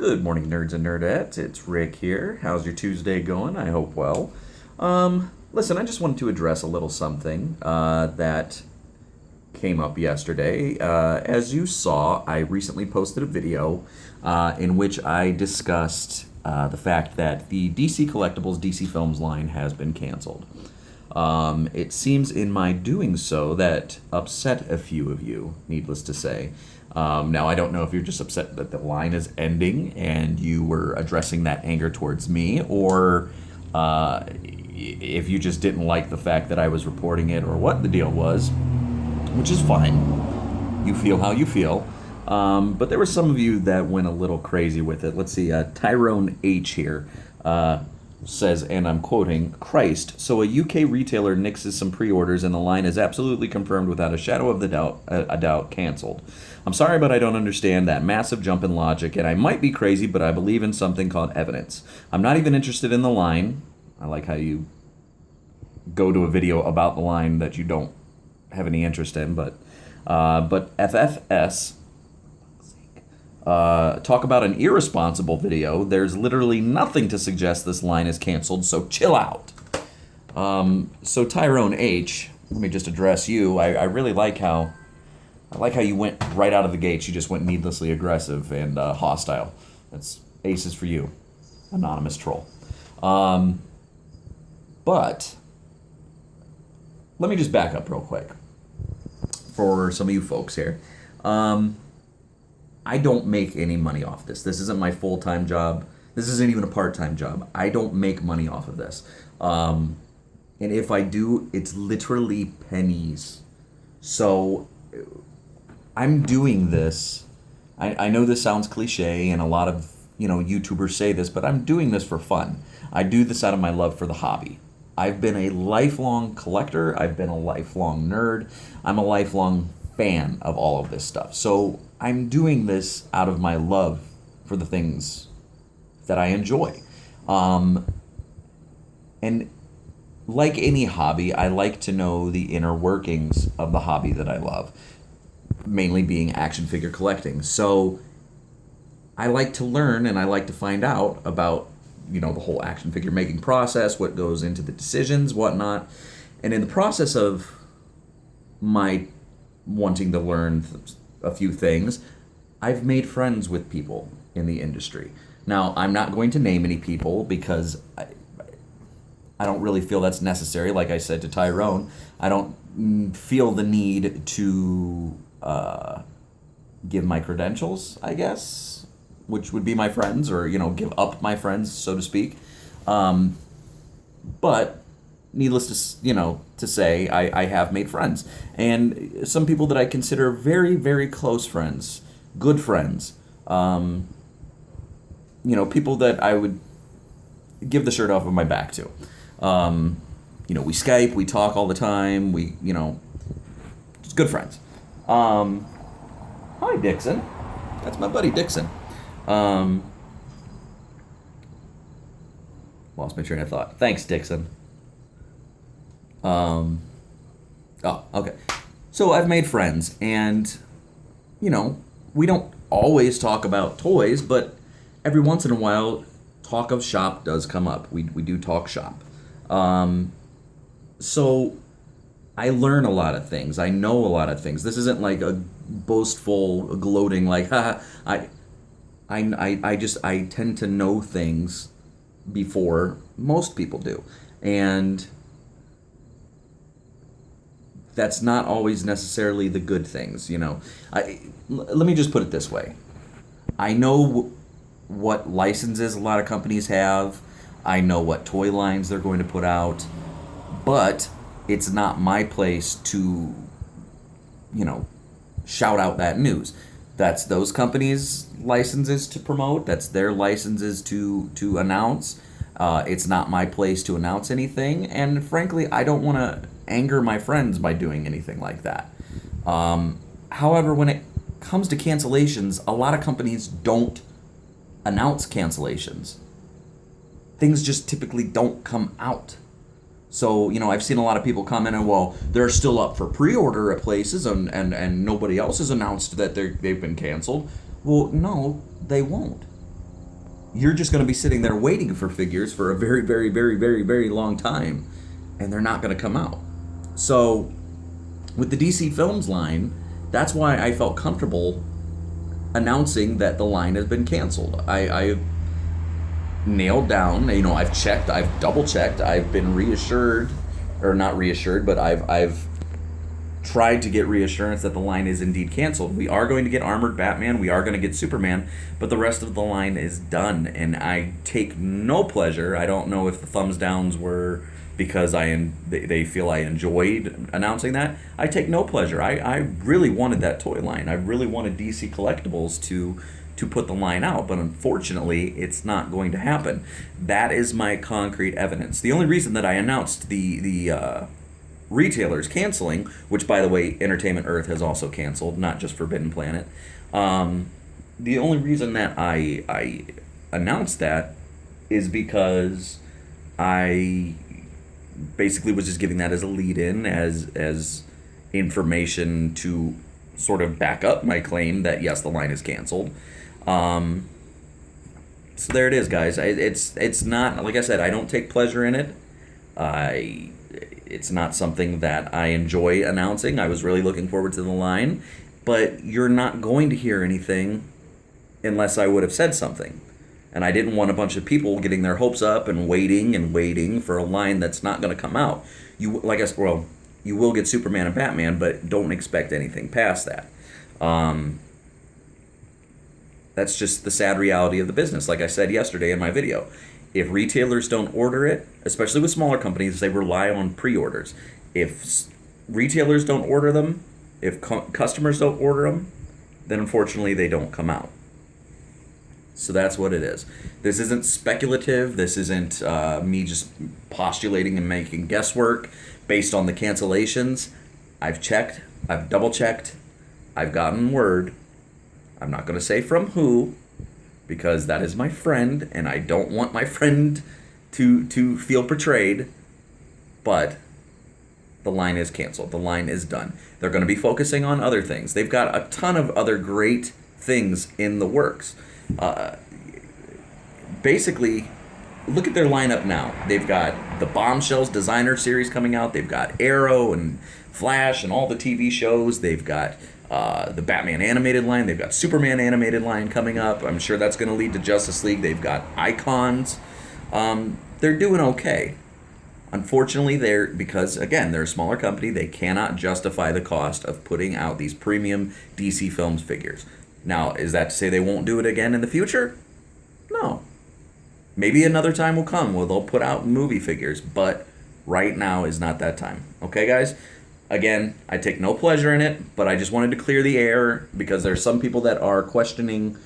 Good morning, nerds and nerdettes. It's Rick here. How's your Tuesday going? I hope well. Listen, I just wanted to address a little something that came up yesterday. As you saw, I recently posted a video in which I discussed the fact that the DC Collectibles DC Films line has been canceled. It seems in my doing so that upset a few of you, needless to say. Now, I don't know if you're just upset that the line is ending and you were addressing that anger towards me, or if you just didn't like the fact that I was reporting it, or what the deal was, which is fine. You feel how you feel. But there were some of you that went a little crazy with it. Let's see, Tyrone H here says, and I'm quoting, "Christ, so a UK retailer nixes some pre-orders and the line is absolutely confirmed without a shadow of a doubt canceled. I'm sorry, but I don't understand that massive jump in logic, and I might be crazy, but I believe in something called evidence. I'm not even interested in the line." I like how you go to a video about the line that you don't have any interest in, but FFS, talk about an irresponsible video. There's literally nothing to suggest this line is canceled, so chill out. So Tyrone H, let me just address you. I really like how you went right out of the gates. You just went needlessly aggressive and hostile. That's aces for you, anonymous troll. But let me just back up real quick for some of you folks here. I don't make any money off this. This isn't my full-time job. This isn't even a part-time job. I don't make money off of this. And if I do, it's literally pennies. So I'm doing this. I know this sounds cliche, and a lot of YouTubers say this, but I'm doing this for fun. I do this out of my love for the hobby. I've been a lifelong collector. I've been a lifelong nerd. I'm a lifelong fan of all of this stuff. So I'm doing this out of my love for the things that I enjoy. And like any hobby, I like to know the inner workings of the hobby that I love, mainly being action figure collecting. So I like to learn and I like to find out about, the whole action figure making process, what goes into the decisions, whatnot. And in the process of my wanting to learn a few things, I've made friends with people in the industry. Now, I'm not going to name any people because I don't really feel that's necessary. Like I said to Tyrone, I don't feel the need to give my credentials, I guess, which would be my friends, or give up my friends, so to speak. But needless to say, I have made friends, and some people that I consider very, very close friends, good friends. People that I would give the shirt off of my back to. We Skype, we talk all the time. We, just good friends. Hi, Dixon. That's my buddy Dixon. Lost my train of thought. Thanks, Dixon. Oh, okay. So I've made friends, and, we don't always talk about toys, but every once in a while, talk of shop does come up. We do talk shop. So I learn a lot of things. I know a lot of things. This isn't like a boastful, gloating, like, haha, I tend to know things before most people do. And that's not always necessarily the good things, Let me just put it this way. I know what licenses a lot of companies have. I know what toy lines they're going to put out. But it's not my place to, shout out that news. That's those companies' licenses to promote. That's their licenses to announce. It's not my place to announce anything. And frankly, I don't want to anger my friends by doing anything like that. However, when it comes to cancellations, a lot of companies don't announce cancellations. Things just typically don't come out. So, I've seen a lot of people comment, and well, they're still up for pre-order at places, and nobody else has announced that they've been canceled. Well, no, they won't. you're just going to be sitting there waiting for figures for a very, very, very, very, very long time, and they're not going to come out. So, with the DC Films line, that's why I felt comfortable announcing that the line has been canceled. I nailed down, I've checked, I've double checked, I've been reassured, or not reassured, but I've tried to get reassurance that the line is indeed canceled. We are going to get Armored Batman, we are going to get Superman, but the rest of the line is done, and I take no pleasure. I don't know if the thumbs downs were because they feel I enjoyed announcing that. I take no pleasure. I really wanted that toy line. I really wanted DC Collectibles to put the line out, but unfortunately it's not going to happen. That is my concrete evidence. The only reason that I announced the retailers canceling, which by the way Entertainment Earth has also canceled, not just Forbidden Planet, the only reason that I announced that is because I basically was just giving that as a lead-in, as information to sort of back up my claim that yes, the line is canceled. So there it is, guys. It's not, like I said, I don't take pleasure in it. It's not something that I enjoy announcing. I was really looking forward to the line, but you're not going to hear anything unless I would have said something. And I didn't want a bunch of people getting their hopes up and waiting for a line that's not going to come out. You will get Superman and Batman, but don't expect anything past that. That's just the sad reality of the business. Like I said yesterday in my video, if retailers don't order it, especially with smaller companies, they rely on pre-orders. If retailers don't order them, if customers don't order them, then unfortunately they don't come out. So that's what it is. This isn't speculative. This isn't me just postulating and making guesswork based on the cancellations. I've checked. I've double checked. I've gotten word. I'm not going to say from who, because that is my friend, and I don't want my friend to feel betrayed. But the line is canceled. The line is done. They're going to be focusing on other things. They've got a ton of other great things in the works. Basically, look at their lineup now. They've got the Bombshells designer series coming out. They've got Arrow and Flash and all the TV shows. They've got the Batman animated line. They've got Superman animated line coming up. I'm sure that's going to lead to Justice League. They've got Icons. They're doing okay. Unfortunately, because again, they're a smaller company, they cannot justify the cost of putting out these premium DC Films figures. Now, is that to say they won't do it again in the future? No. Maybe another time will come where they'll put out movie figures, but right now is not that time. Okay, guys? Again, I take no pleasure in it, but I just wanted to clear the air because there's some people that are questioning,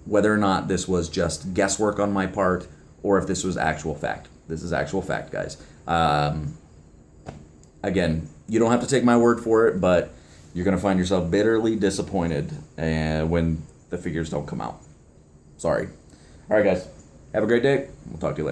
whether or not this was just guesswork on my part or if this was actual fact. This is actual fact, guys. Again, you don't have to take my word for it, but you're going to find yourself bitterly disappointed when the figures don't come out. Sorry. All right, guys. Have a great day. We'll talk to you later.